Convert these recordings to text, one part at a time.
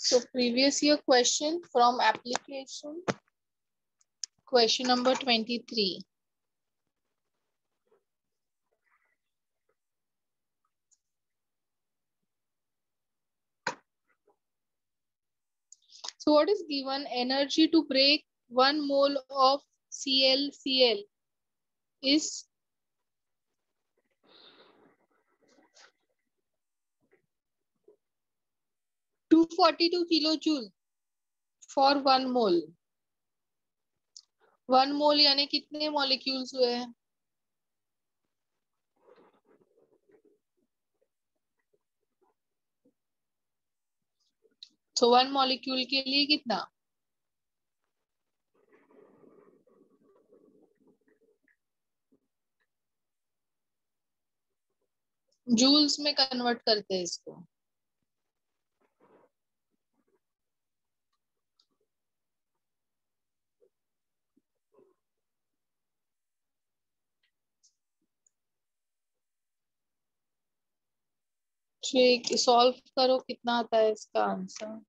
So previous year question from application, question number 23. So what is given? Energy to break 1 mole of ClCl is 242 kilojoule for 1 mole. 1 mole यानी कितने molecules हुए हैं? तो 1 molecule के लिए कितना? Joules में कन्वर्ट करते हैं इसको. ठीक, सॉल्व करो कितना आता है इसका answer.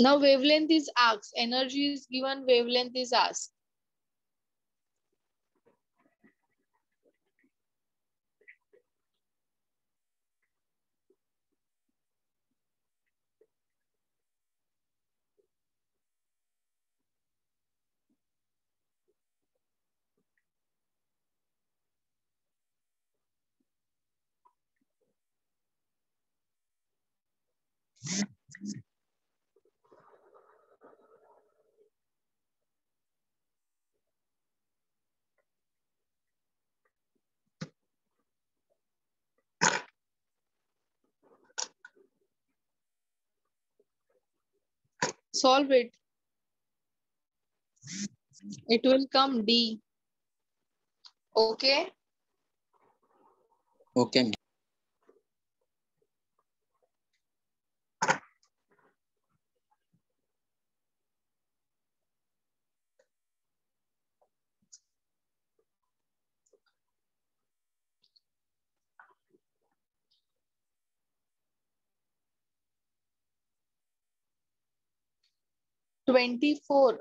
Now wavelength is asked. Energy is given, wavelength is asked. Solve it. It will come D. Okay. Okay. 24.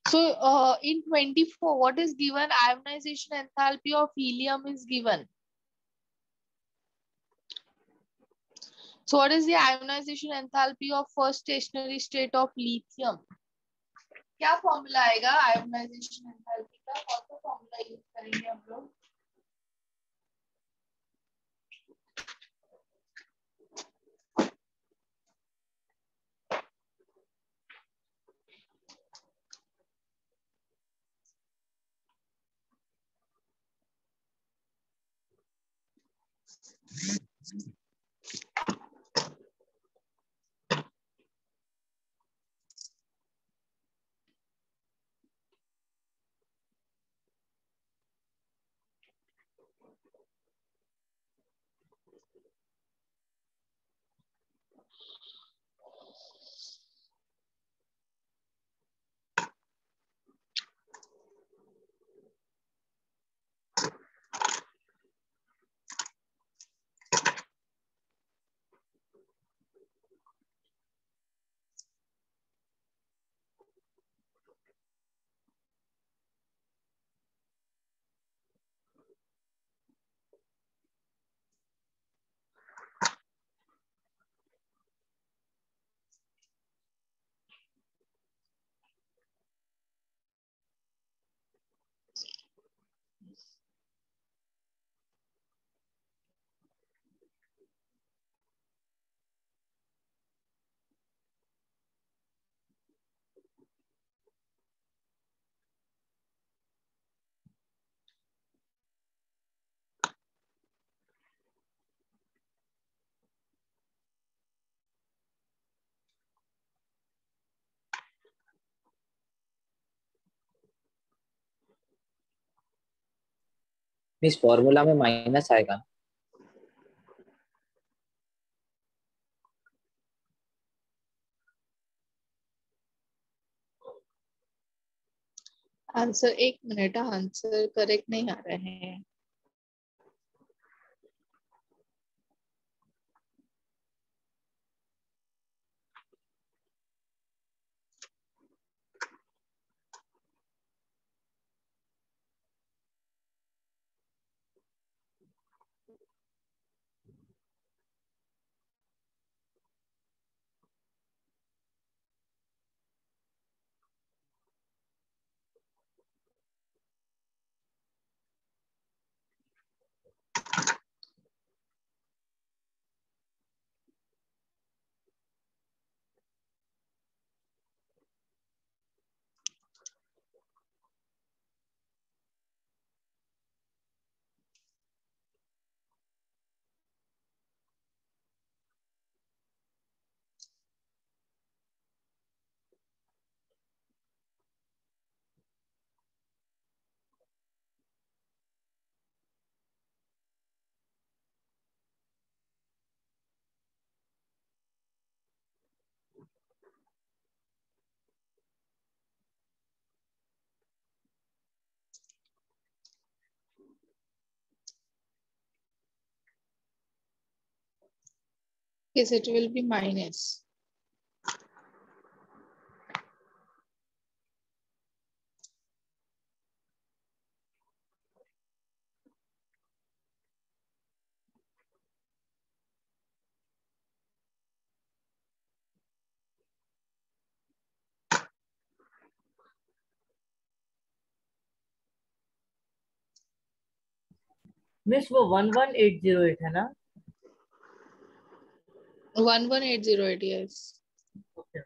So in 24, what is given? Ionization enthalpy of helium is given. So what is the ionization enthalpy of first stationary state of lithium? क्या formula आएगा ionisation enthalpy का? कौन सा formula use करेंगे हम लोग? इस formula में माइनस आएगा। आंसर, एक मिनट, आंसर करेक्ट नहीं आ रहे हैं। Yes, it will be minus. Miss वो 11808 है ना? 11808, yes. Okay.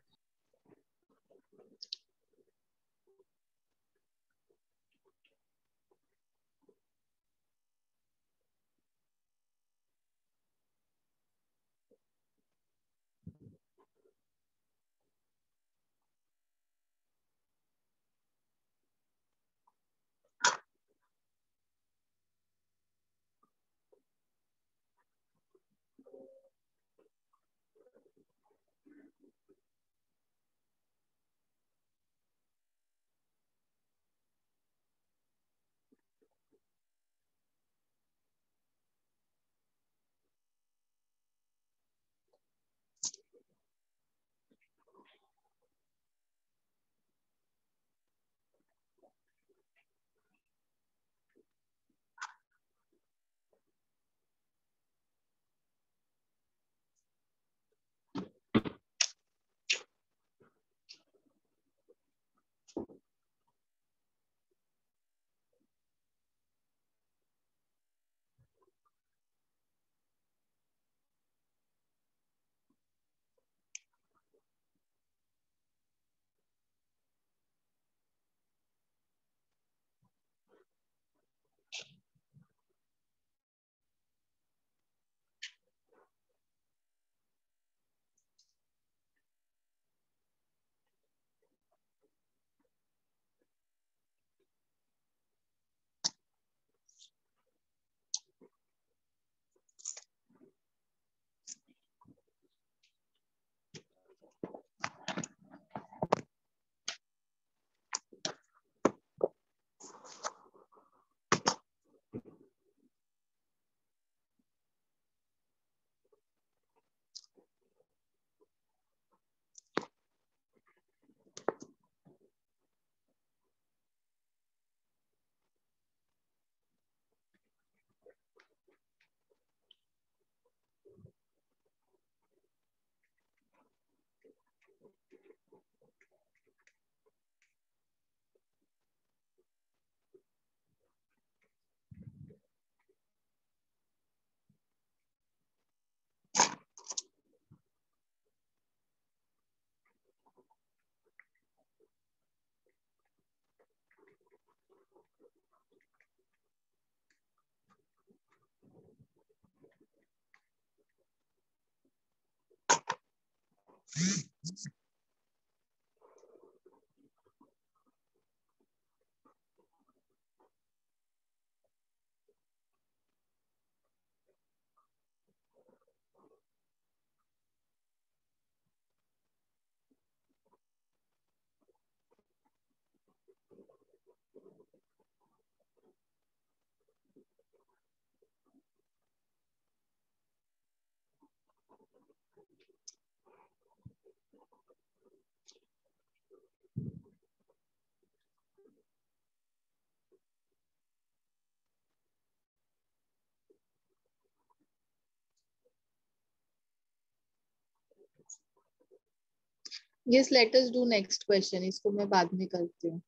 Yes, let us do next question. इसको मैं बाद में करती हूँ.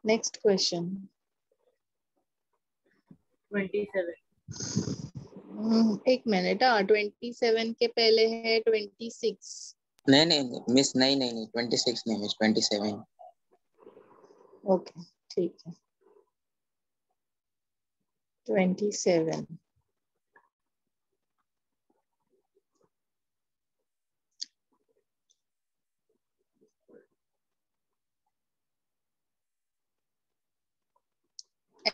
Next question. 27. एक मिनट. 27 के पहले है 26. नहीं मिस, नहीं 26 नहीं मिस, 27. ओके, ठीक है. 27.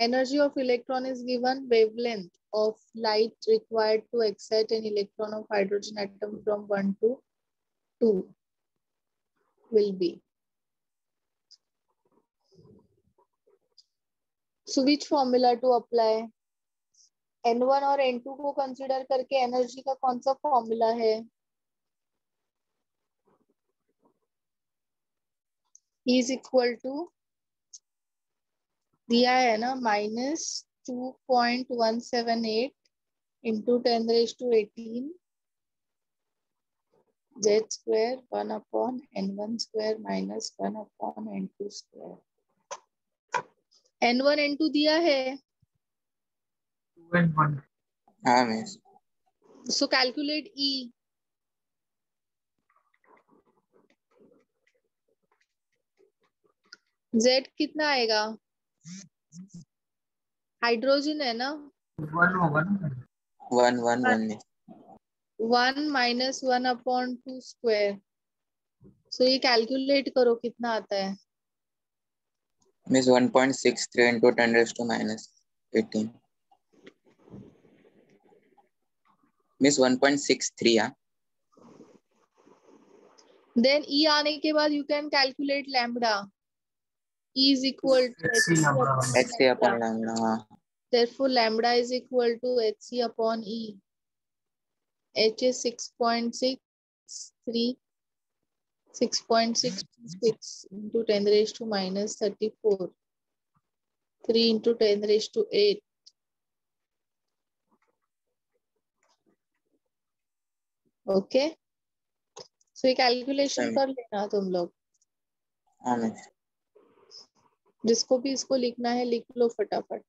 Energy of electron is given. Wavelength of light required to excite an electron of hydrogen atom from 1 to 2 will be. So which formula to apply? N1 और N2 को कंसिडर करके energy का कौन सा formula है? E is equal to, दिया है ना, -2.178 into 10⁻18 Z square 1 upon N1 square minus 1 upon N2 square. N1 N2 दिया है. 2 and 1. हाँ मिस. So calculate E. Z कितना आएगा? हाइड्रोजन है ना. 1 होगा ना. 1 miss. 1 minus 1 upon 2 square. So ये कैलकुलेट करो कितना आता है. Miss 1.63 into 10⁻−18. मिस 1.63. हाँ. Then E आने के बाद you can calculate lambda. E is equal to HC lambda. HC upon lambda. हाँ. Therefore lambda is equal to HC upon E. H is 6.63. 6.66 into 10⁻−34. 3 into 10⁸. Okay. सो ये calculation कर लेना तुम लोग. हाँ मिस. जिसको भी इसको लिखना है लिख लो फटाफट.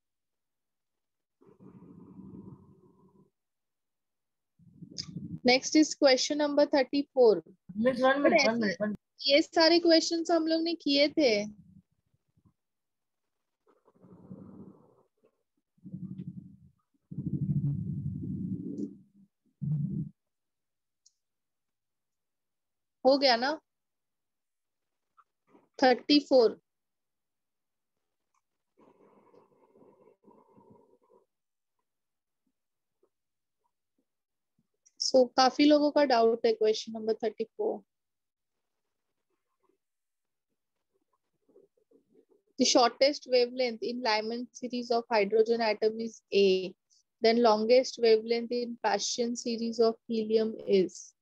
Next is question number 34. Miss, 1 minute, 1 minute. ये सारे क्वेश्चंस हम लोग ने किए थे. हो गया ना. 34. सो काफी लोगों का डाउट है question number 34. The shortest wavelength in Lyman series of hydrogen atom is A. Then longest wavelength in Paschen series of helium is.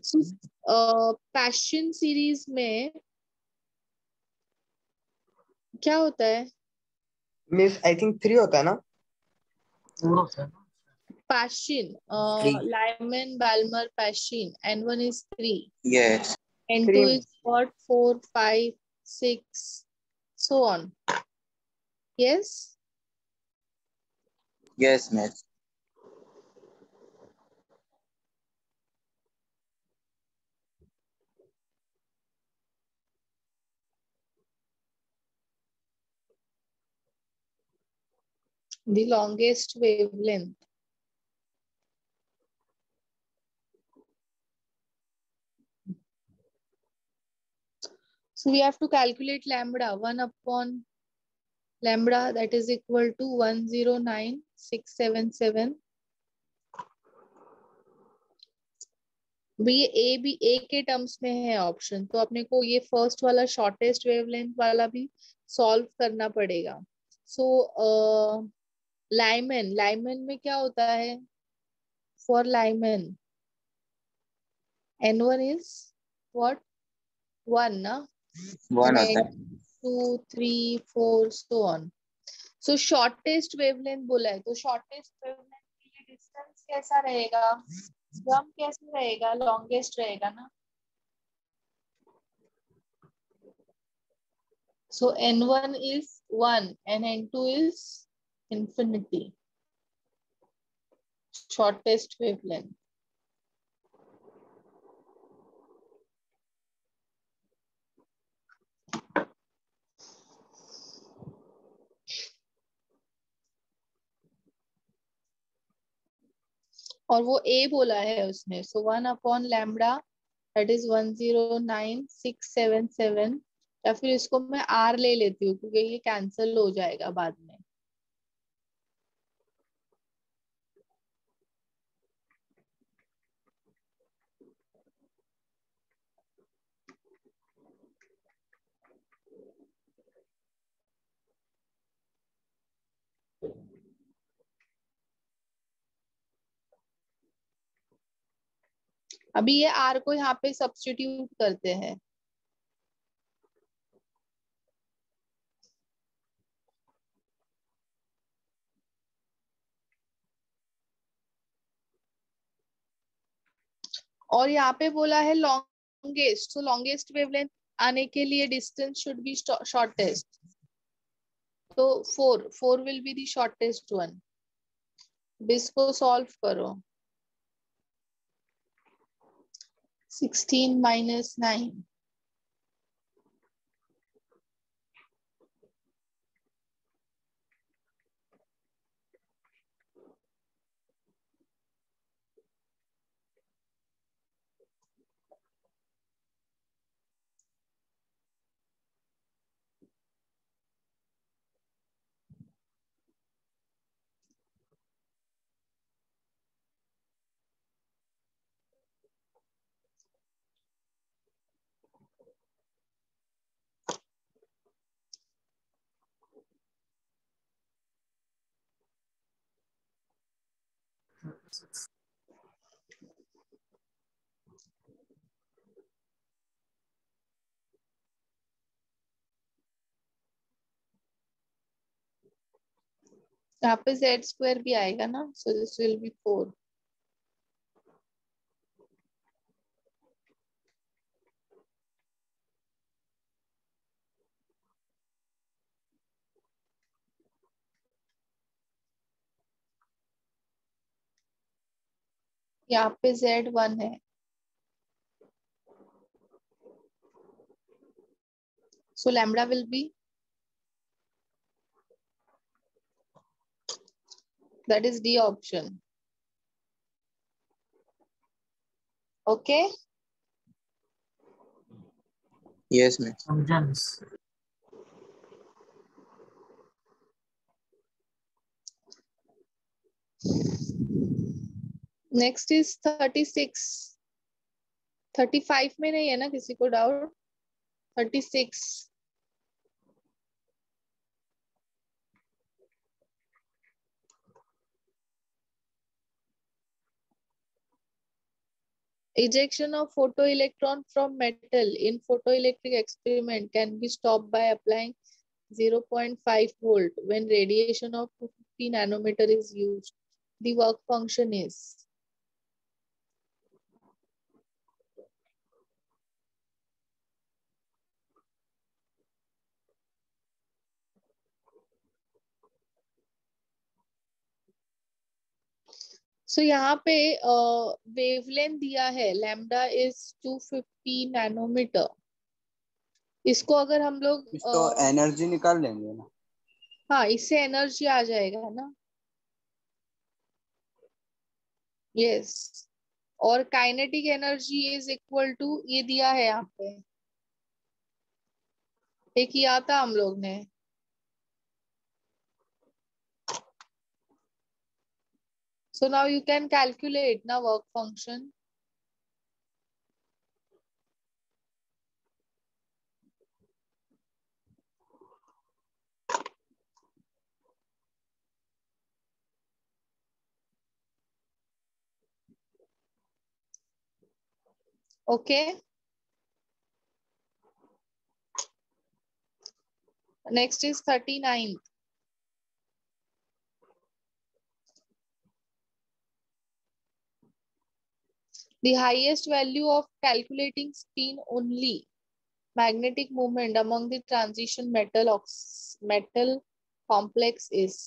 So, Paschen series में क्या होता है? मिस आई थिंक 3 होता है ना. 4 होता है. Paschen, Three. Lyman, Balmer, Paschen. N1 is 3. Yes. N2 Three. is what? 4, 5, 6, so on. Yes? Yes miss. The longest wavelength. So we have to calculate lambda. 1 upon lambda, that is equal to 109,677. भी ए के terms में है option, तो अपने को ये first वाला shortest wavelength वाला भी सॉल्व करना पड़ेगा. सो लाइमन में क्या होता है? for Lyman, N1 is what? 1 na? One and आता है. N2 3 4 so on. So shortest wavelength बोला है, तो shortest wavelength के लिए distance कैसा रहेगा? क्रम कैसे रहेगा? longest रहेगा ना. So N1 is 1 and N2 is infinity. Shortest wavelength. और वो A बोला है उसने. So 1 upon lambda that is 109677. या फिर इसको मैं R ले लेती हूँ क्योंकि ये कैंसिल हो जाएगा बाद में. अभी ये R को यहाँ पे सब्स्टिट्यूट करते हैं. और यहाँ पे बोला है लॉन्गेस्ट. सो लॉन्गेस्ट वेवलेंथ आने के लिए डिस्टेंस शुड बी शॉर्टेस्ट. तो 4 will be the shortest one. इसको सॉल्व करो. 16 minus 9. यहाँ पे z स्क्वायर भी आएगा ना. So this will be 4. यहाँ पे z 1 है. So lambda will be, that is D option. Okay. Yes, ma'am. Functions. Next is 36. 35 में नहीं है ना किसी को doubt? 36. Ejection of photoelectron from metal in photoelectric experiment can be stopped by applying 0.5 volt when radiation of 250 nanometer is used. The work function is. So यहाँ पे wavelength दिया है लैम्डा इज 250 नैनोमीटर. इसको अगर हम लोग इसको एनर्जी निकाल लेंगे ना. हाँ, इससे एनर्जी आ जाएगा ना. यस. और kinetic energy is equal to, ये दिया है यहाँ पे, ये किया था हम लोग ने. So now you can calculate ना work function. Okay, next is 39. The highest value of calculating spin only magnetic moment among the transition metal complex is.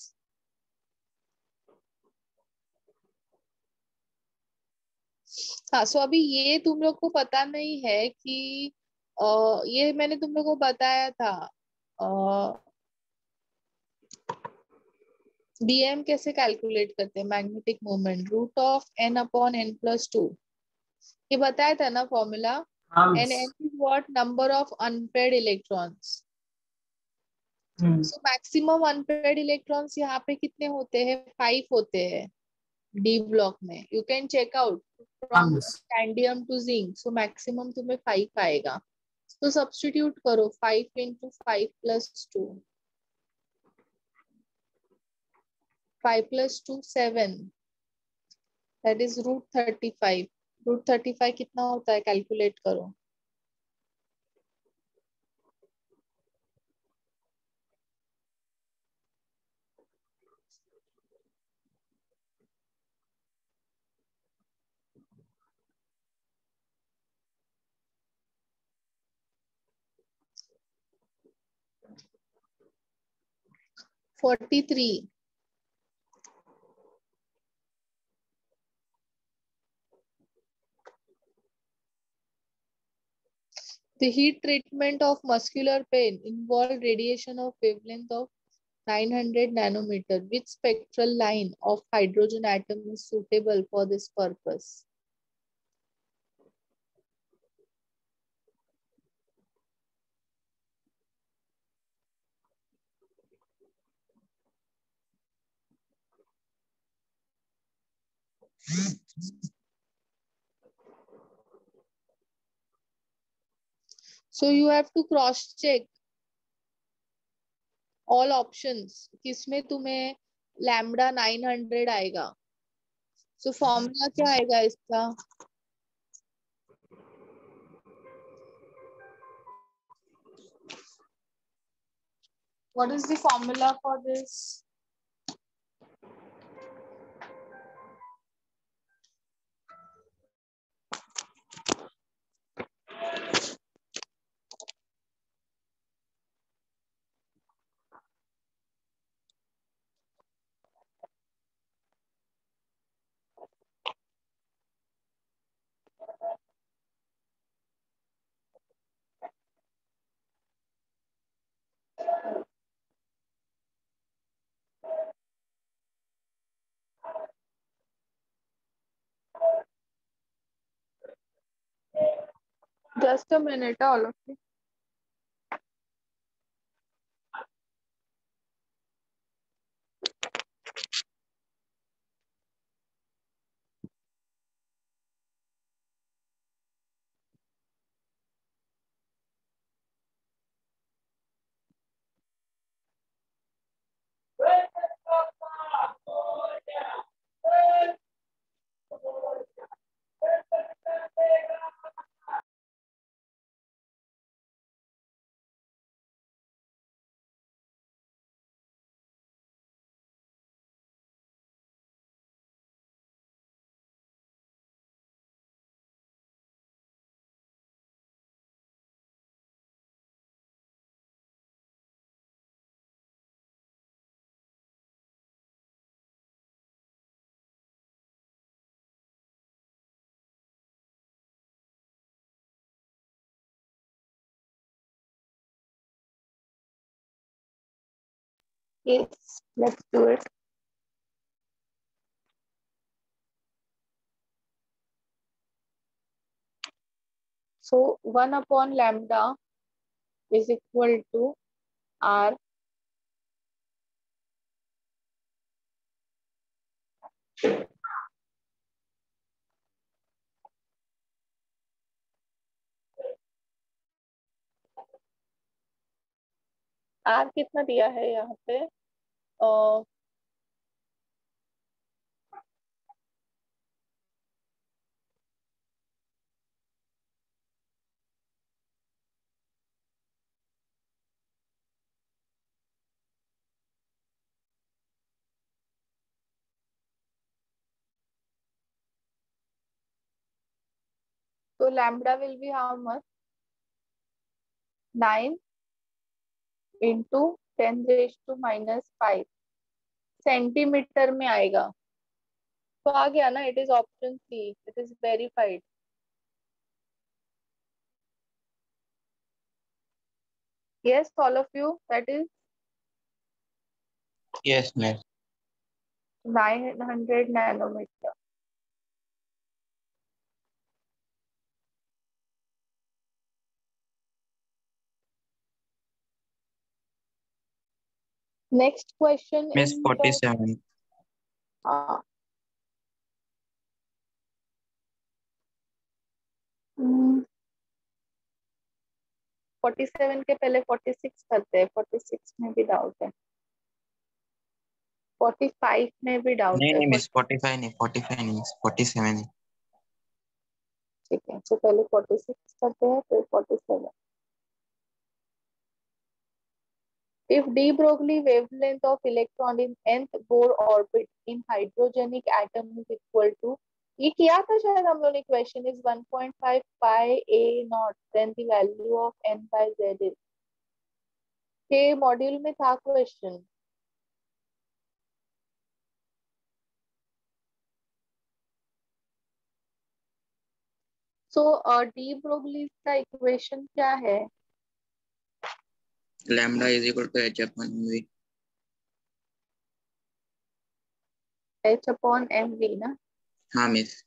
हाँ, सो अभी ये तुम लोग को पता नहीं है कि ये मैंने तुम लोग को बताया था डीएम कैसे कैलकुलेट करते हैं, मैग्नेटिक मोमेंट √n/n+2, ये बताया था ना फॉर्मूला. हाँ and miss. n is what number of unpaired electrons. So maximum unpaired electrons यहाँ पे कितने होते हैं, 5 होते हैं डी ब्लॉक में. यू कैन चेक आउट हाँ from miss. Scandium to zinc. So maximum तुम्हें 5 आएगा. तो सब्स्टिट्यूट करो 5 into 5 plus 2. 5 plus 2 7. That is √35. √35 कितना होता है, कैलकुलेट करो. √43. The heat treatment of muscular pain involved radiation of wavelength of 900 nanometer. Which spectral line of hydrogen atom is suitable for this purpose? So you have to cross check all options. किसमें तुम्हें lambda 900 आएगा. So formula क्या आएगा इसका? What is the formula for this? Just a minute, all of you. Yes, let's do it. So 1/λ is equal to R R कितना दिया है यहाँ पे? So lambda will be how much? 9 into 10 raised to minus 5 centimetre में आएगा. तो आ गया ना. It is option C. It is verified. Yes, all of you. That is Yes, miss. 900 nanometer. Next question Miss in 47. uh, hmm, 47 के पहले 46 करते हैं. 46 में भी डाउट है. 45 में भी डाउट नहीं है. नहीं मिस 45 नहीं 45 नहीं मिस 47 है. ठीक है. तो पहले 46 करते हैं फिर 47. If de Broglie wavelength of electron in nth Bohr orbit in hydrogenic atom is equal to, ये किया था शायद हम लोगों ने. Question is 1.5 pi a naught, then the value of n by z is. के मॉड्यूल में था क्वेश्चन. सो डी ब्रोगली का इक्वेशन क्या है? Lambda is equal to h upon v. h upon mv ना. हाँ मिस.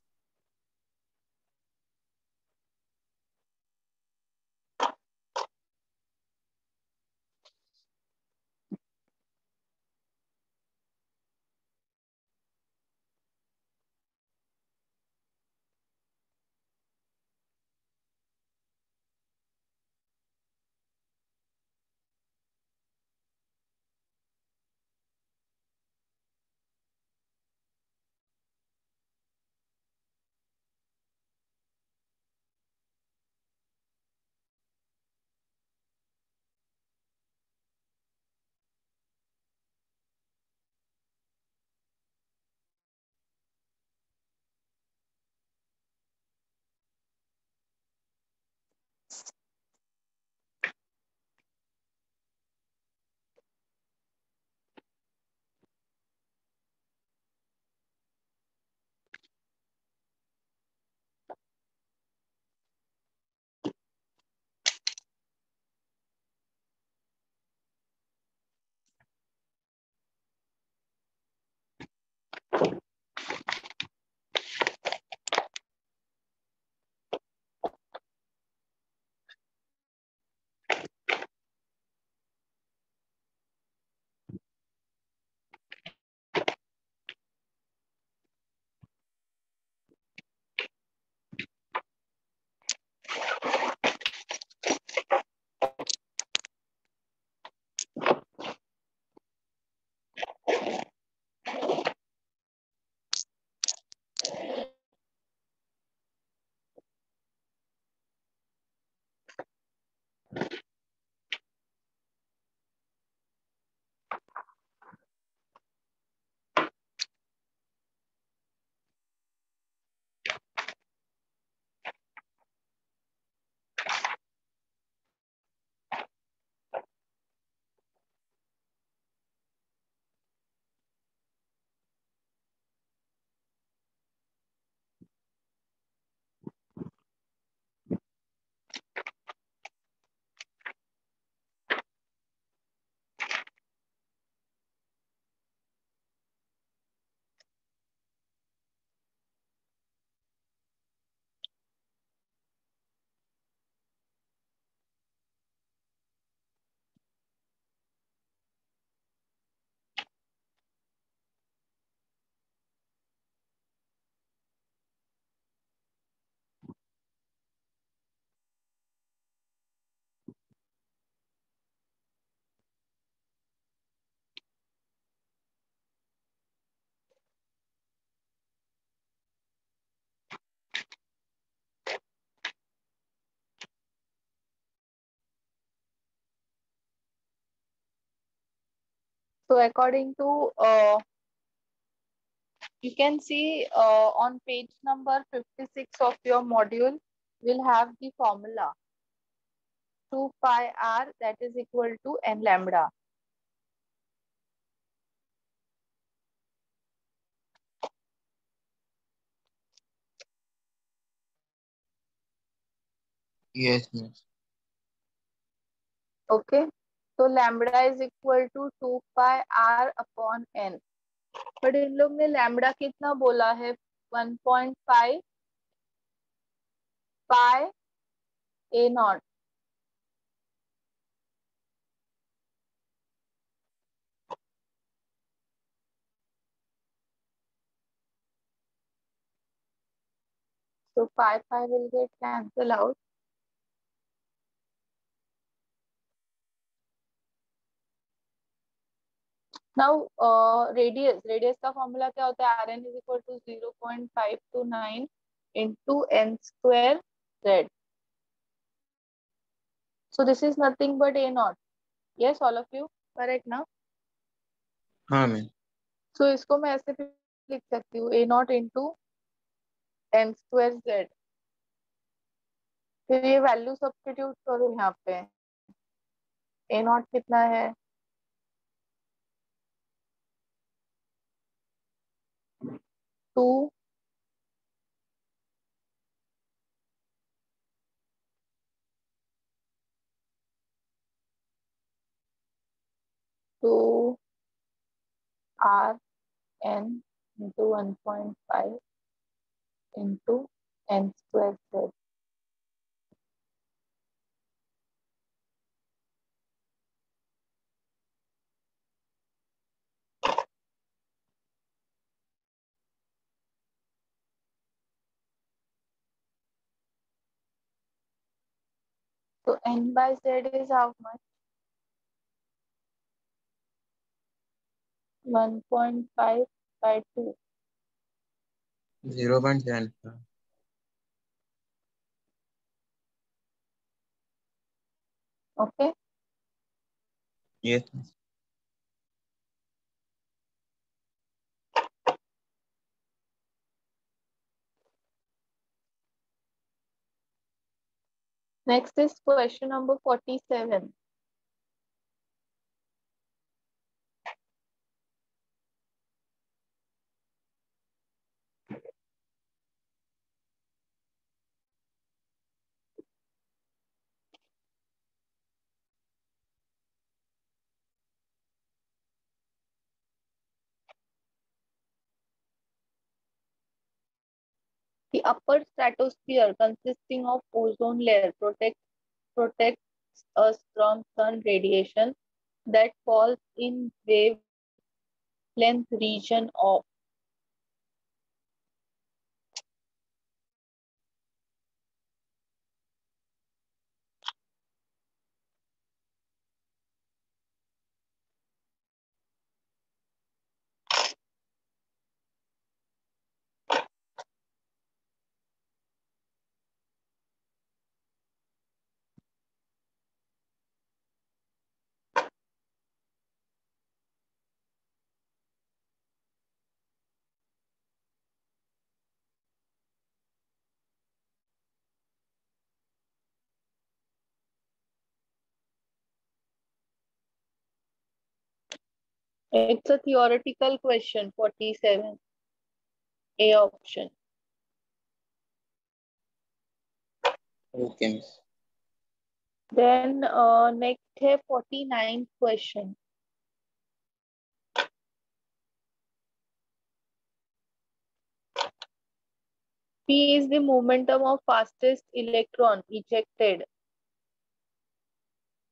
So according to you can see on page number 56 of your module, will have the formula 2 pi r, that is equal to n lambda. Yes, miss. Okay, so lambda is equal to 2 pi r upon n. But इन लोग ने lambda कितना बोला है? 1.5 pi A naught. So pi will get cancel out. Now radius का formula क्या होता है? Rn is equal to 0.529 into n square z. So this is nothing but a naught. Yes, all of you correct ना? हाँ ma'am. So इसको मैं ऐसे भी लिख सकती हूँ, a naught into n square z. फिर ये वैल्यू सब्स्टिट्यूट करो यहाँ पे. a naught कितना है? 2 2 r n into 1.5 into n square z. So n by z is how much? 1.5 by 2. 0.75. Okay. Yes, miss. Next is question number 47. The upper stratosphere consisting of ozone layer protects us from sun radiation that falls in wavelength region of. It's a theoretical question, 47. A option. Okay, miss. Then next है 49th question. P is the momentum of fastest electron ejected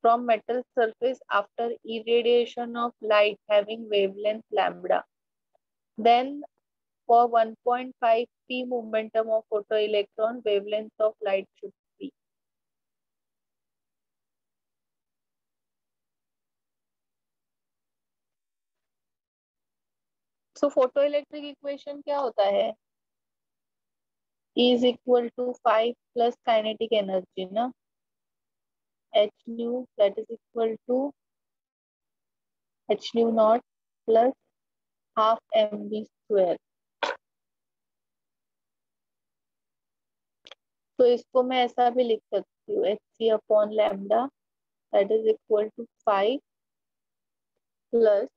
from metal surface after irradiation of light having wavelength lambda. Then for 1.5 p momentum of photoelectron, wavelength of light should be. So photoelectric equation क्या होता है? E is equal to 5 plus kinetic energy ना? H nu that is equal to H nu naught plus half mv square. तो इसको मैं ऐसा भी लिख सकती हूँ, hc/λ that is equal to 5 plus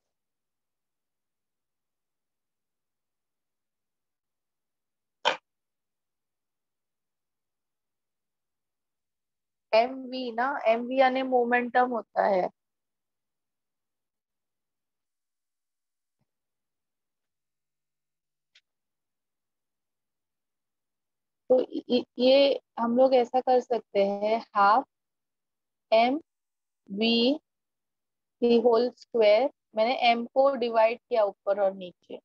mv ना, mv यानी मोमेंटम होता है। तो ये हम लोग ऐसा कर सकते हैं, half M V the whole square, मैंने m को डिवाइड किया ऊपर और नीचे,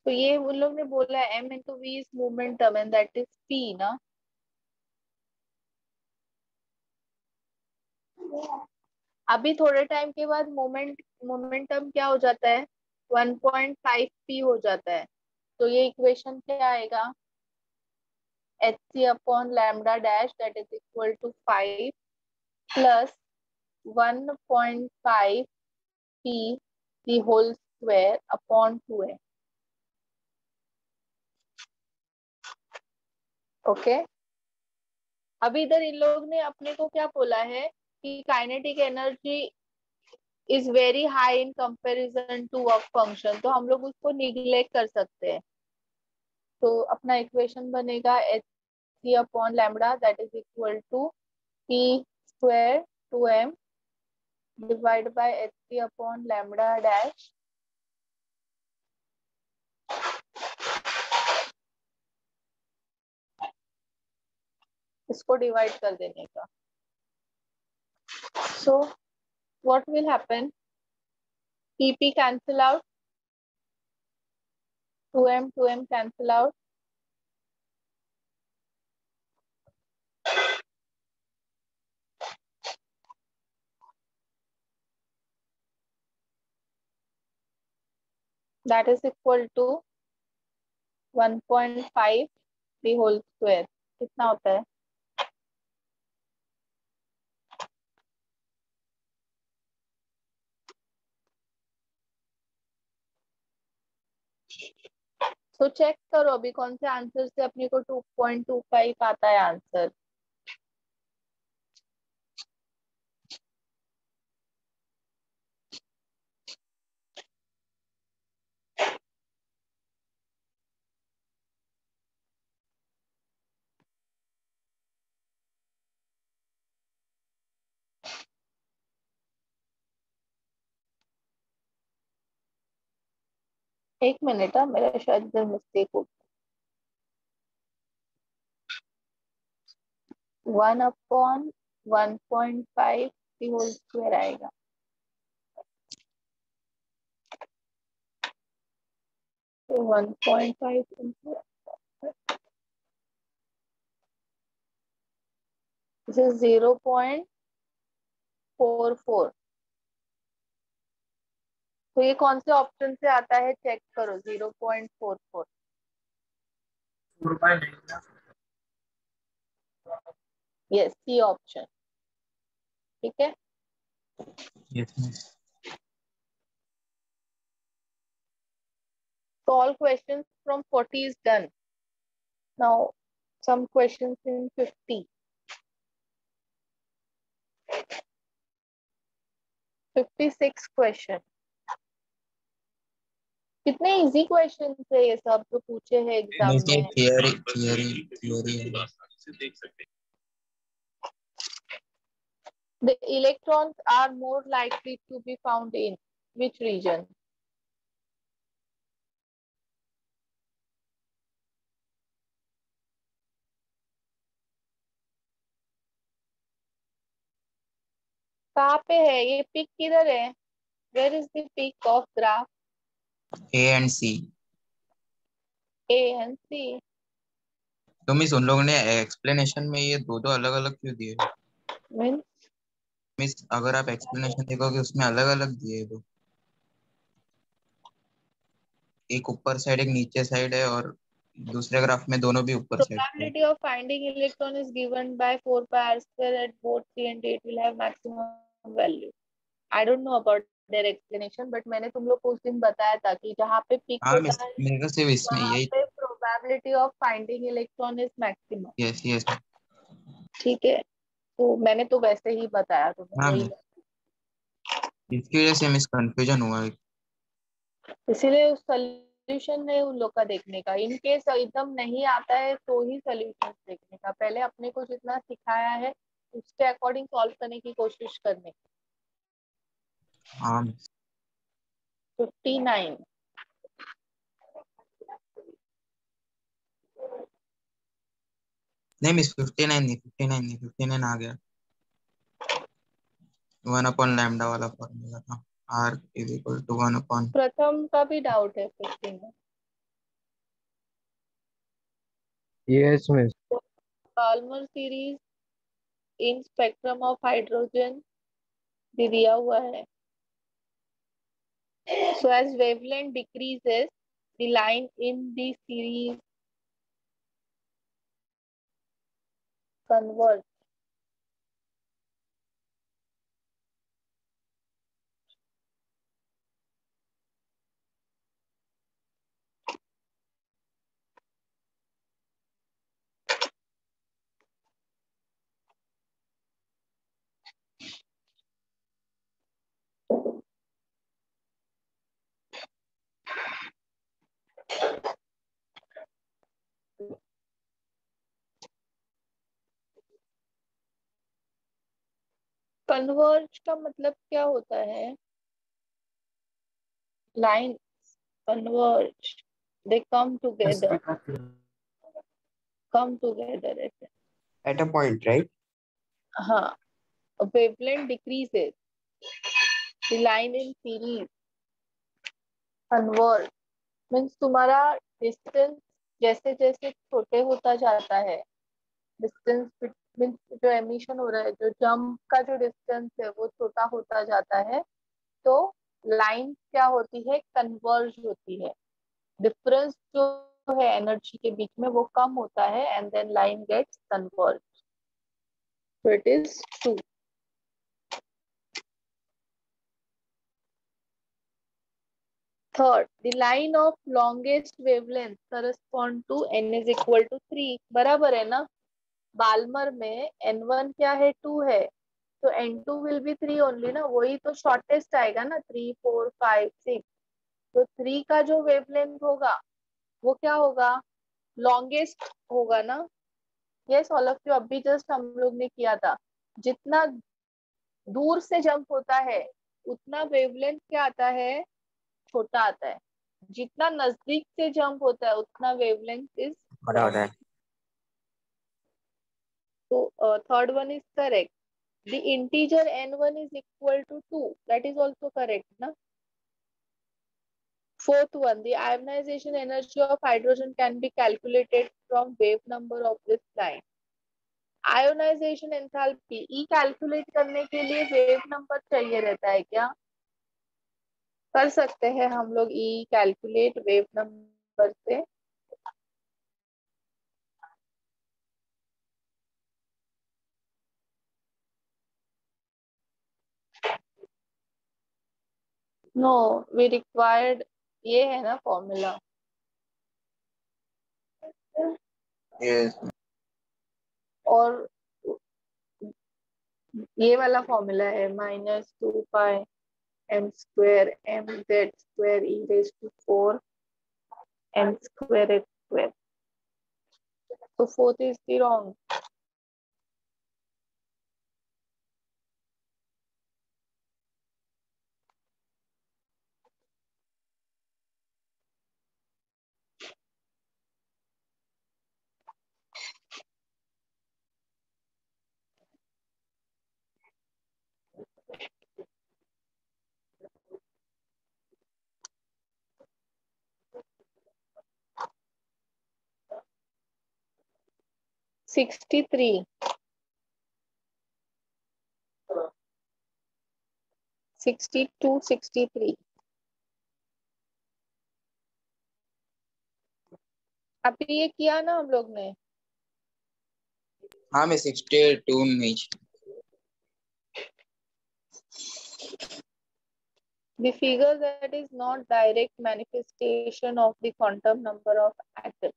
तो ये उन लोग ने बोला m into V is momentum and that is p ना। अभी थोड़े टाइम के बाद मोमेंटम क्या हो जाता है, 1.5 p हो जाता है। तो ये इक्वेशन क्या आएगा, hc/λ that is equal to 5 plus 1.5 p the whole square upon 2m। Okay, अभी इधर इन लोग ने अपने को क्या बोला है कि kinetic energy is very high in comparison to work function, तो हम लोग उसको निग्लेक्ट कर सकते हैं। तो अपना इक्वेशन बनेगा hc/λ that is equal to p square 2m divided by hc/λ dash इसको डिवाइड कर देने का। So what will happen, pp cancel out, 2m cancel out, that is equal to 1.5 the whole square, कितना होता है, तो check करो अभी कौन से आंसर से अपने को 2.25 आता है आंसर। एक मिनट, मेरा शायद इधर मिस्टेक हो, 1/1.5 the whole square आएगा। तो 1.5 into this is 0.44। तो ये कौन से ऑप्शन से आता है चेक करो, 0.44, 4/9 यस सी ऑप्शन, ठीक है। Yes, miss. So all questions from 40 is done. Now some questions in 50. 56 question. कितने इजी क्वेश्चन थे ये सब जो पूछे हैं एग्जाम Miss, ये में। theory है। The electrons are more likely to be found in which region? कहाँ पे है ये पिक, किधर है, where is the peak of graph? A and C। A and C। तो मिस उन लोगों ने एक्सप्लेनेशन में ये दो अलग अलग क्यों दिए? Means मिस अगर आप एक्सप्लेनेशन देखोगे उसमें अलग अलग दिए दो, एक ऊपर साइड एक नीचे साइड है और दूसरे ग्राफ में दोनों भी ऊपर साइड पे। probability of finding electron is given by 4 pi r square at both C and D. It will have maximum value. I don't know about their explanation, but मैंने तुम लोग को उस दिन बताया था कि जहाँ पे पिक हाँ होता है मेरे को सिर्फ इसमें वहाँ यही। पे probability of finding electron is maximum. Yes yes. ठीक है, तो मैंने तो वैसे ही बताया तुम्हें, हाँ वही मिस, इसकी वजह से मिस कंफ्यूजन हुआ। इसीलिए सोल्यूशन है उन लोग का देखने का। इन केस एकदम नहीं आता है तो ही सोल्यूशन देखने का, पहले अपने को जितना सिखाया है उसके अकॉर्डिंग सॉल्व करने की कोशिश करने। हाँ 59 नहीं मिस, 59 आ गया। 1/λ वाला फॉर्मूला था। R is equal to 1/। प्रथम का भी डाउट है 15 में। Yes, miss. Palmer series in spectrum of hydrogen भी दिया हुआ है। So as wavelength decreases, the line in the series converges. Converge का मतलब क्या होता है? लाइन कन्वर्ज, दे कम टुगेदर, ऐसे। At a point, right? हाँ, wavelength decreases, the line in series converge means तुम्हारा डिस्टेंस जैसे जैसे छोटे होता जाता है, डिस्टेंस मीन्स जो एमिशन हो रहा है, जो जंप का जो डिस्टेंस है वो छोटा होता जाता है, तो लाइन क्या होती है? कन्वर्ज होती है। डिफरेंस जो है एनर्जी के बीच में वो कम होता है and then line gets converge, so it is true. Third, the line of longest wavelength correspond to n is equal to 3, बराबर है ना? बाल्मर में n1 क्या है? 2 है, तो n2 will be 3 only ना, वही तो शॉर्टेस्ट आएगा ना, 3 4 5 6। तो 3 का जो वेवलेंथ होगा वो क्या होगा? लॉन्गेस्ट होगा ना। यस ऑल ऑफ यू, अभी जस्ट हम लोग ने किया था, जितना दूर से जंप होता है उतना वेवलेंथ क्या आता है? छोटा आता है। जितना नजदीक से जंप होता है उतना वेवलेंथ इज बड़ा होता है। तो third one is correct. The integer n1 is equal to 2, that is also correct ना। Fourth one, the ionization energy of hydrogen can be calculated from wave number of this line. Ionisation enthalpy E calculate करने के लिए wave number चाहिए रहता है क्या? कर सकते हैं हम लोग ई कैलकुलेट वेव नंबर से। नो, वी रिक्वायर्ड, ये है ना फॉर्मूला, यस और ये वाला फॉर्मूला है -2 π m square m z square e raised to 4 m square x square. तो fourth is the wrong. Sixty three, 62, 63। अभी ये किया ना हम लोग ने। हाँ मैं 62 में The figure that is not direct manifestation of the quantum number of atoms.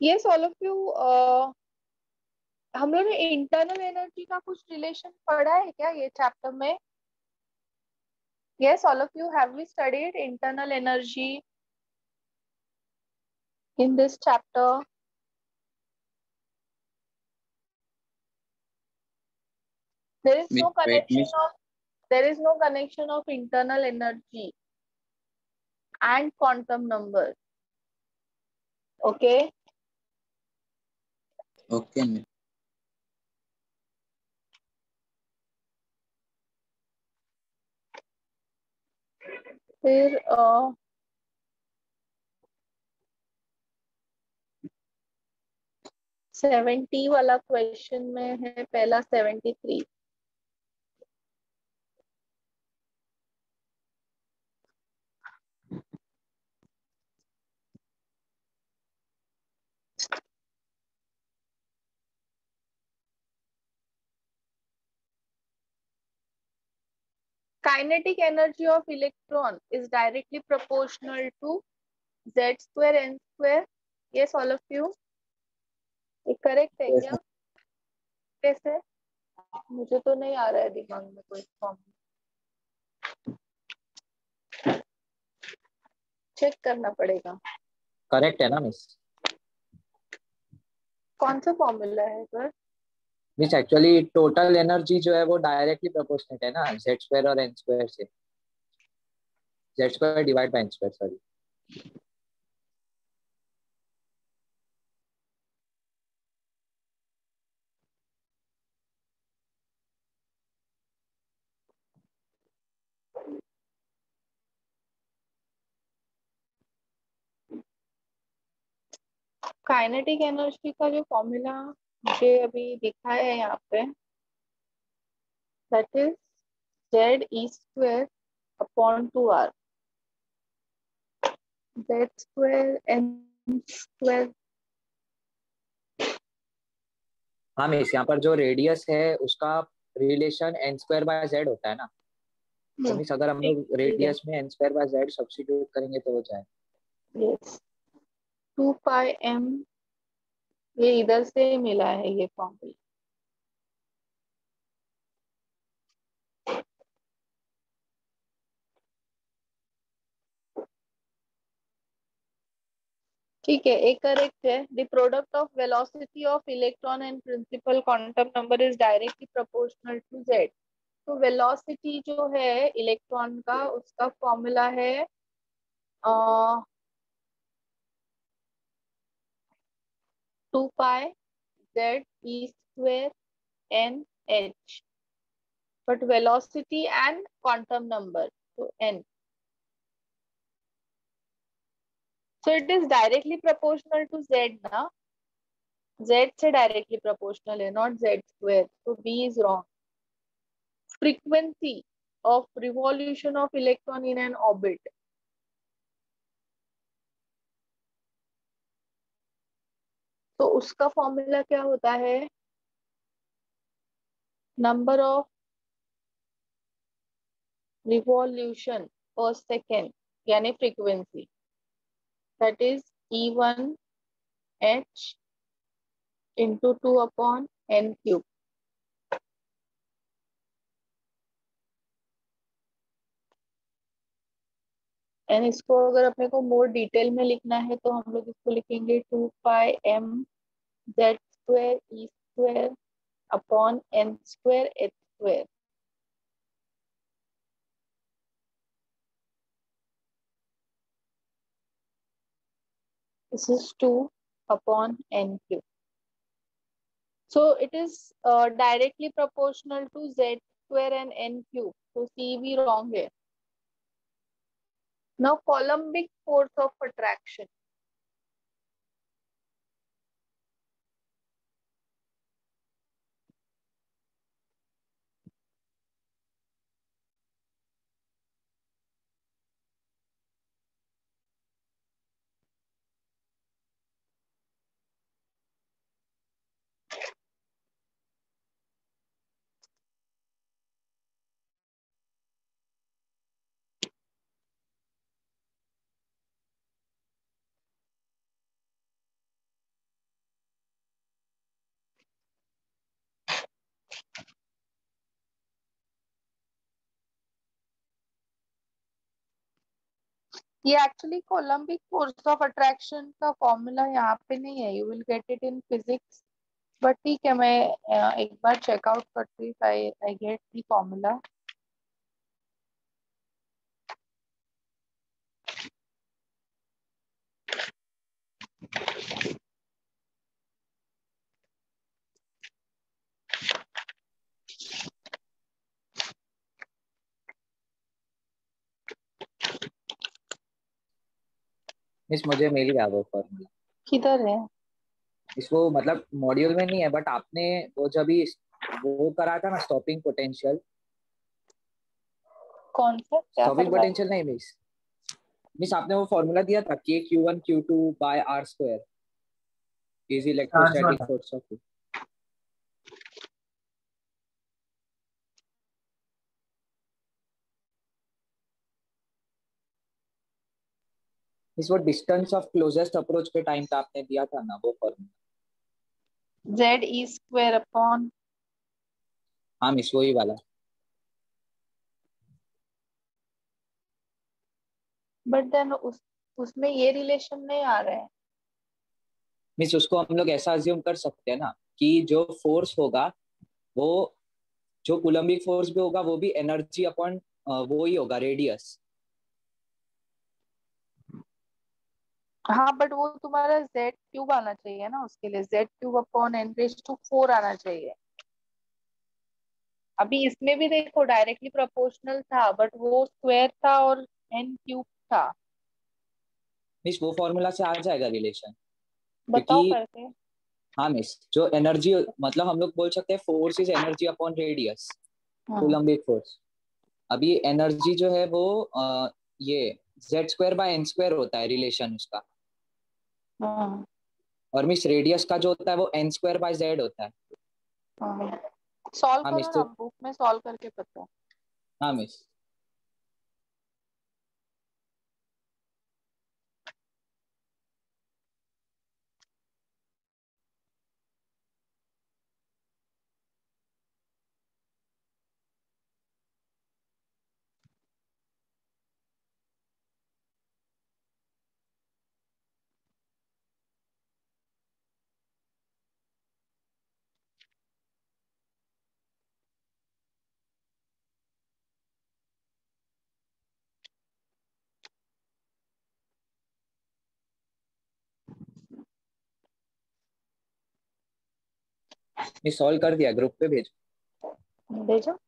Yes, all of you. हम लोग ने इंटरनल एनर्जी का कुछ रिलेशन पढ़ा है क्या ये चैप्टर में? Yes, all of you, have we studied internal energy in this chapter? There is no connection of internal energy and quantum number. Okay. Okay miss. फिर 70 वाला क्वेश्चन में है पहला 73. Kinetic energy of electron is directly proportional to z square n square. Yes, all of you. ये correct है क्या? कैसे? मुझे तो नहीं आ रहा है दिमाग में कोई फॉर्मूला, चेक करना पड़ेगा. करेक्ट है ना मिस? कौन सा फॉर्मूला है sir? Miss actually total energy जो है वो डायरेक्टली प्रोपोर्शनल है ना जेड स्क्वायर और एन स्क्वायर से. Z square divide by N square, sorry. Kinetic energy का जो फॉर्मूला मुझे अभी दिखा है यहाँ पे, that is Z E square upon 2r. Z square N square. हाँ मिस, यहाँ पर जो रेडियस है उसका relation N square by Z होता है ना. तो मिस अगर हम लोग रेडियस में N square by Z substitute करेंगे तो हो जाए. Yes, 2 pi m. ये इधर से मिला है ये फॉर्मूला. ठीक है, एक करेक्ट है. The product of velocity of electron and principal quantum number is directly proportional to Z. तो वेलोसिटी जो है इलेक्ट्रॉन का, उसका फॉर्मूला है 2 pi Z E square N H, but velocity and quantum number तो n. So it is directly proportional to z ना. z से directly proportional है, not z square. So B is wrong. Frequency of revolution of electron in an orbit. तो उसका formula क्या होता है? Number of revolution पर सेकेंड, यानी frequency, that is E1h into 2 upon n cube. And इसको अगर अपने को मोर डिटेल में लिखना है तो हम लोग इसको लिखेंगे 2 pi m z square E square upon n square h square. This is 2 upon n cube. So it is directly proportional to z square and n cube. So C भी wrong है. Now Coulombic force of attraction. ये actually coulombic force of attraction का formula यहाँ पे नहीं है, you will get it in physics, but ठीक है, मैं एक बार चेकआउट करती हूँ, I get the formula. Miss मुझे मिल गया वो फॉर्मूला. किधर है? इसको मतलब मॉड्यूल में नहीं है, बट आपने वो जब भी वो करा था ना स्टॉपिंग पोटेंशियल. कौन सा? क्या स्टॉपिंग करवाया? पोटेंशियल नहीं मिस. मिस आपने वो फॉर्मूला दिया था के Q1 Q2 by R square is electrostatic force of. Miss वो डिस्टेंस ऑफ क्लोजेस्ट अप्रोच के टाइम पे आपने दिया था ना वो formula. Z E square upon. हाँ मिस वही वाला. बट देन उसमें ये रिलेशन नहीं आ रहा है. मिस उसको हम लोग ऐसा अज्यूम कर सकते हैं ना कि जो फोर्स होगा वो जो कूलम्बिक फोर्स भी होगा वो भी एनर्जी अपॉन वो ही होगा रेडियस. हाँ, बट वो तुम्हारा Z क्यूब आना चाहिए ना, उसके लिए Z क्यूब अपॉन n⁴ आना चाहिए. अभी इसमें भी देखो डायरेक्टली प्रोपोर्शनल था, बट वो स्क्वायर था और n क्यूब था. मिस वो फॉर्मूला से आ जाएगा रिलेशन. बताओ क्योंकि करके. हाँ मिस जो एनर्जी मतलब हम लोग बोल सकते हैं force is energy upon radius. हाँ. Coulombic force. अभी एनर्जी जो है वो ये Z²/n² होता है रिलेशन उसका. हाँ. और मिस रेडियस का जो होता है वो n²/z होता है. हाँ. सॉल्व हाँ करो मिस ना, तो बुक में सॉल्व करके पता. हाँ मिस. मिस सॉल्व कर दिया, ग्रुप पे भेज. भेजो.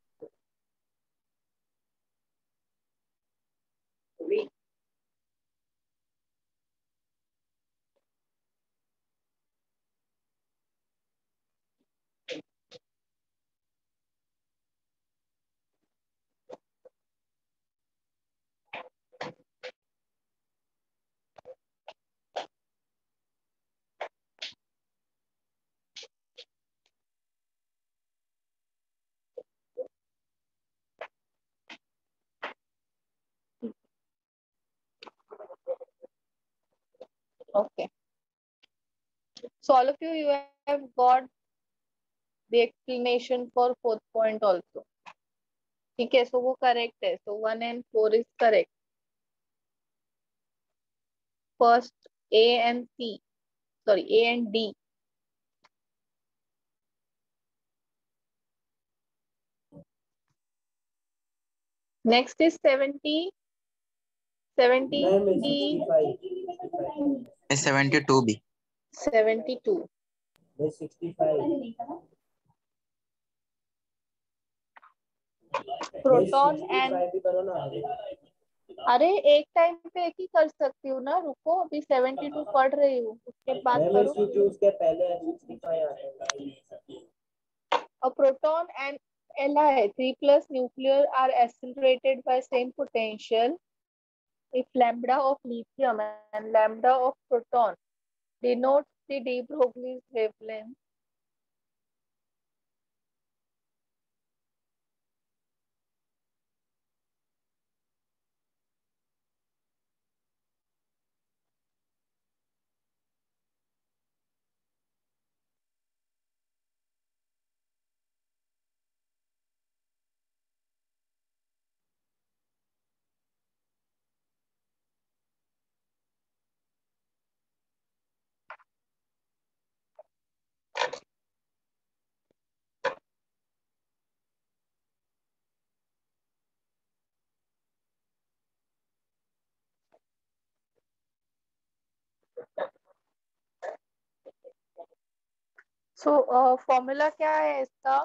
Okay. So all of you have got the explanation for fourth point also. ठीक है, so वो correct है. So 1 and 4 is correct. First A and C. Sorry, A and D. Next is 70. 72 भी. 72. Proton and अरे एक time पे एक ही कर सकती हूँ ना, रुको अभी 72 पढ़ रही हूँ, उसके बाद करूँ। A proton and Li 3 plus nuclear are accelerated by same potential if lambda of lithium and lambda of proton denotes the de Broglie's wavelength. So formula क्या है इसका?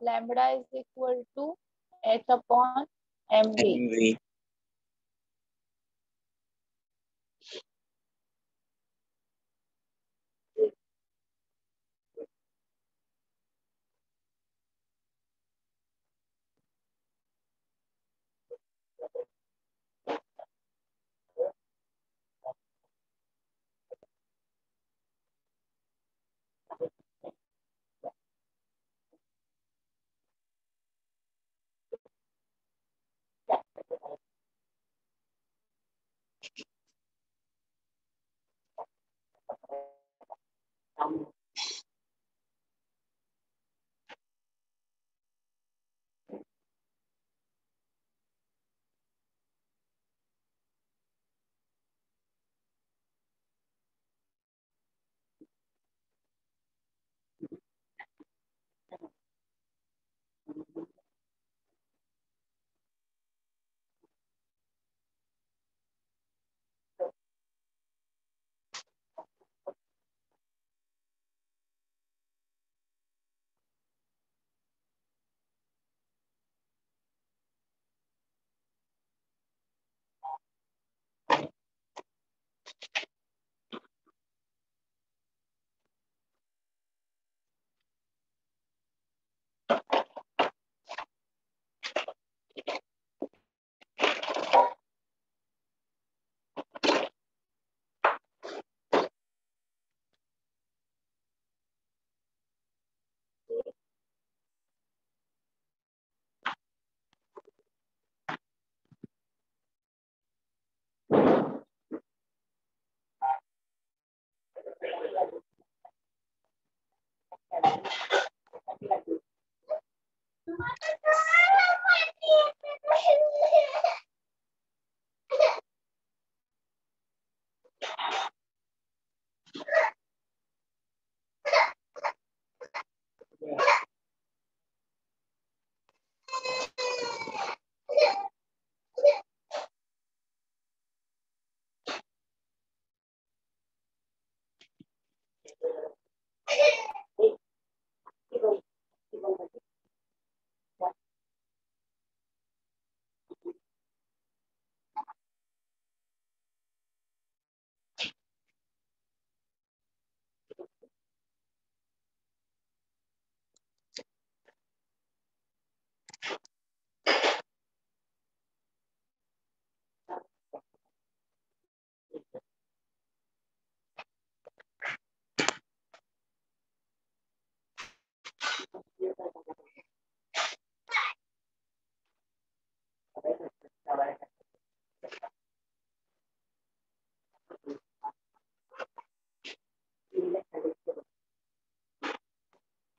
Lambda is equal to h upon mv. MV.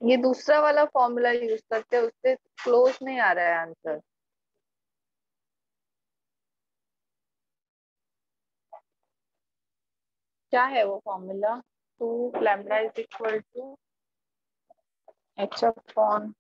ये दूसरा वाला formula use करते हैं, उससे close नहीं आ रहा है आंसर। क्या है वो formula? 2 lambda is equal to h upon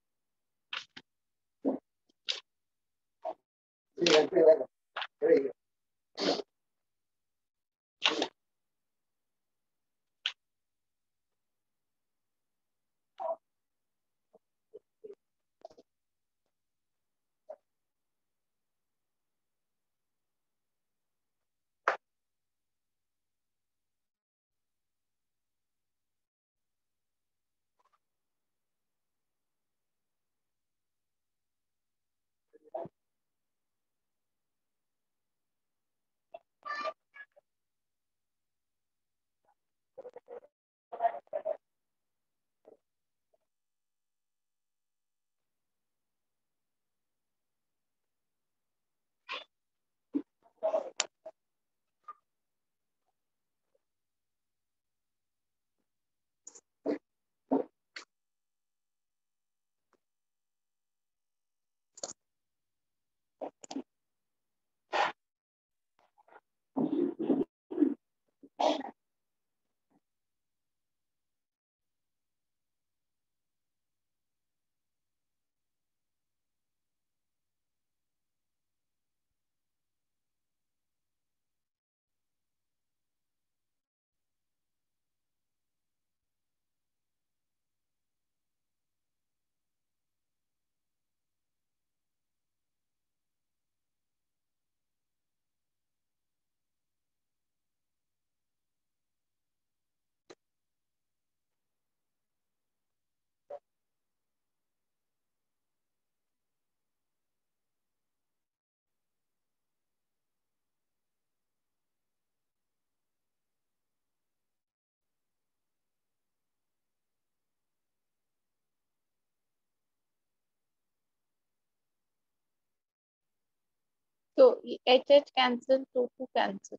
तो H H cancel, two two cancel,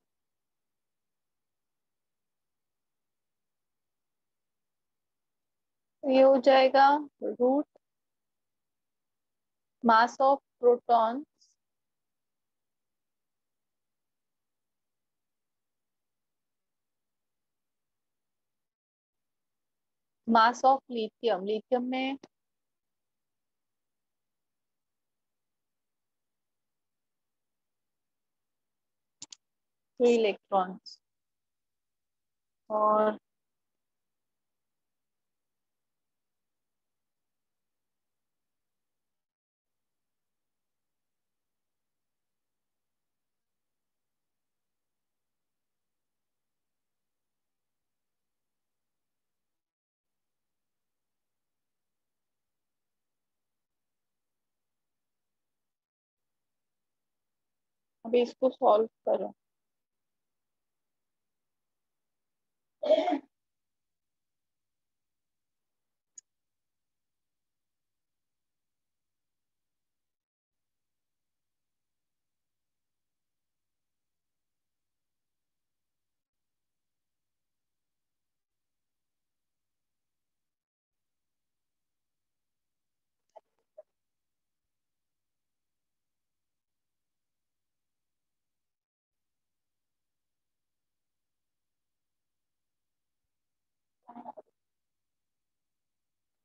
ये हो जाएगा root mass of proton mass of lithium, lithium में 3 इलेक्ट्रॉन्स और अभी इसको सॉल्व करो।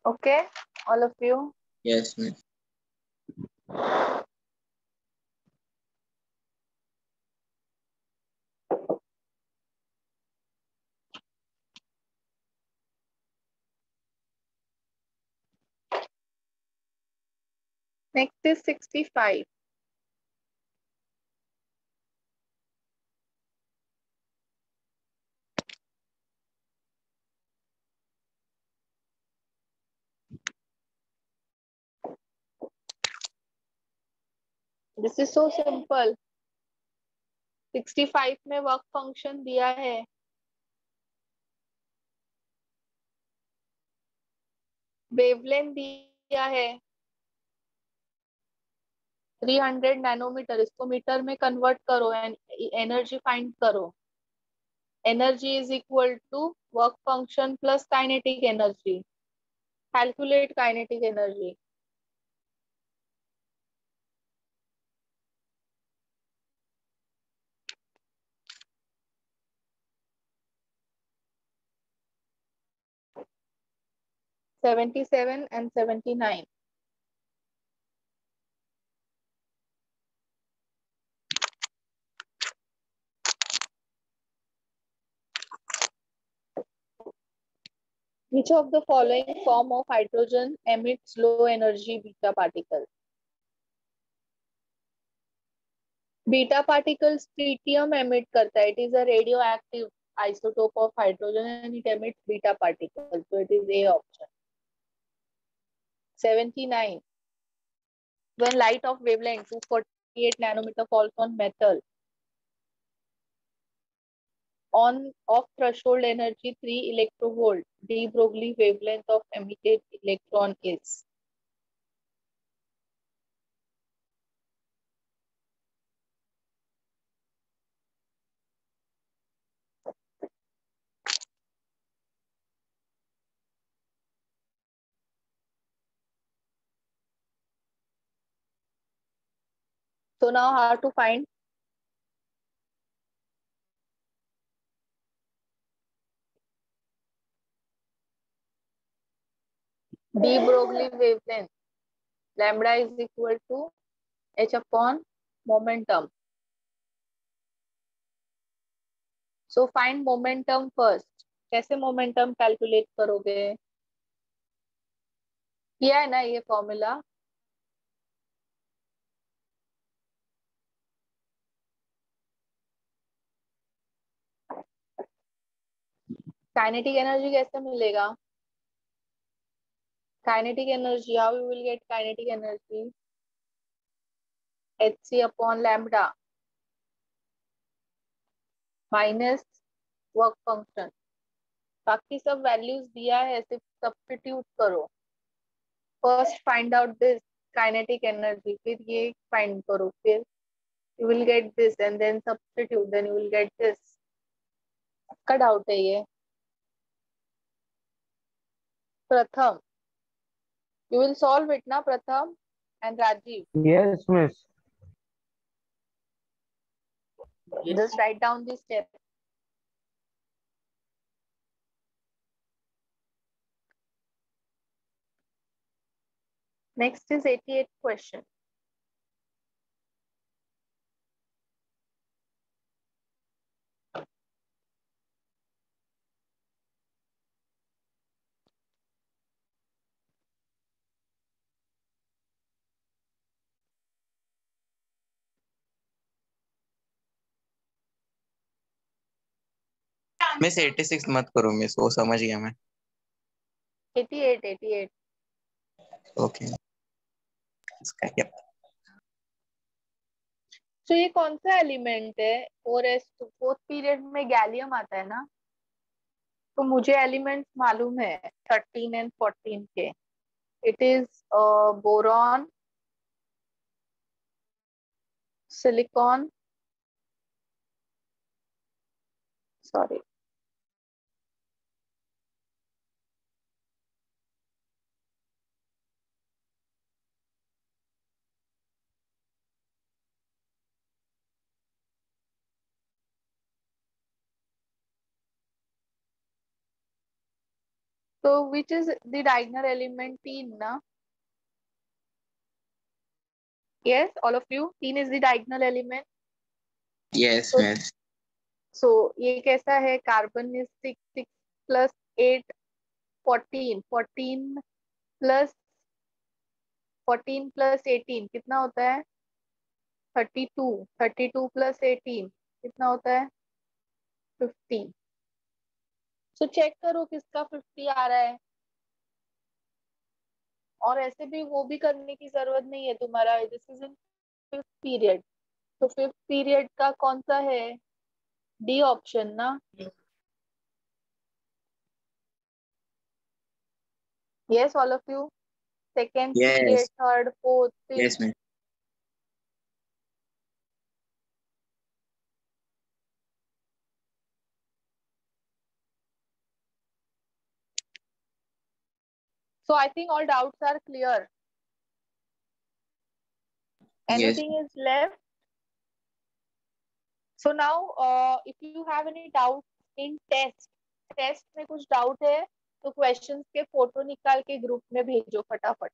Okay, all of you. Yes, miss. Next is 65. This is so simple. 65 में वर्क फंक्शन दिया है, वेवलेंथ दिया है 300 नैनोमीटर, इसको मीटर में कन्वर्ट करो एंड एनर्जी फाइंड करो। Energy is equal to work function plus kinetic energy. Calculate kinetic energy. $77 and $79. Which of the following form of hydrogen emits low energy beta particle? Beta particles tritium emit करता है. It is a radioactive isotope of hydrogen and it emits beta particles. So it is A option. 79. When light of wavelength 248 nanometer falls on metal, on of threshold energy 3 electrovolt, de Broglie wavelength of emitted electron is. So now how to find? de Broglie wavelength, lambda is equal to h upon momentum. So find momentum first. कैसे momentum calculate करोगे? किया है ना ये formula? Kinetic energy कैसे मिलेगा? Kinetic energy, how you will get kinetic energy? hc upon lambda minus work function. बाकी सब वैल्यूज दिया है, सिर्फ सब्स्टिट्यूट करो. First find out this kinetic energy, फिर ये फाइंड करो, फिर you will get this and then substitute, then you will get this. का डाउट है ये? प्रथम, you will solve it ना प्रथम and Rajiv? Yes, miss. Just write down the steps. Next is 88th question. Miss 86 मत करो miss, वो समझ गया मैं. 88. ओके. इसका क्या? तो ये कौन सा एलिमेंट है? 4s2 फोर्थ पीरियड में गैलियम आता है ना, तो मुझे एलिमेंट्स मालूम है 13 and 14 के. It is boron, silicon, sorry, so which is the diagonal element? 3 ना? Yes, all of you, 3 is the diagonal element. Yes So, miss. so ये कैसा है? कार्बन इज 6 प्लस 8 14 प्लस 18 कितना होता है? 32 प्लस 18 कितना होता है? 50. सो चेक करो किसका 50 आ रहा है. और ऐसे भी वो भी करने की जरूरत नहीं है तुम्हारा. This is in 5th period, तो 5th पीरियड का कौन सा है? डी ऑप्शन ना? Yes, all of you. Second period, yes. Third, fourth, fifth. Yes miss. So I think all doubts are clear. Anything is left? So now, if you have any doubt in test में कुछ doubt है तो questions के photo निकाल के group में भेजो फटाफट.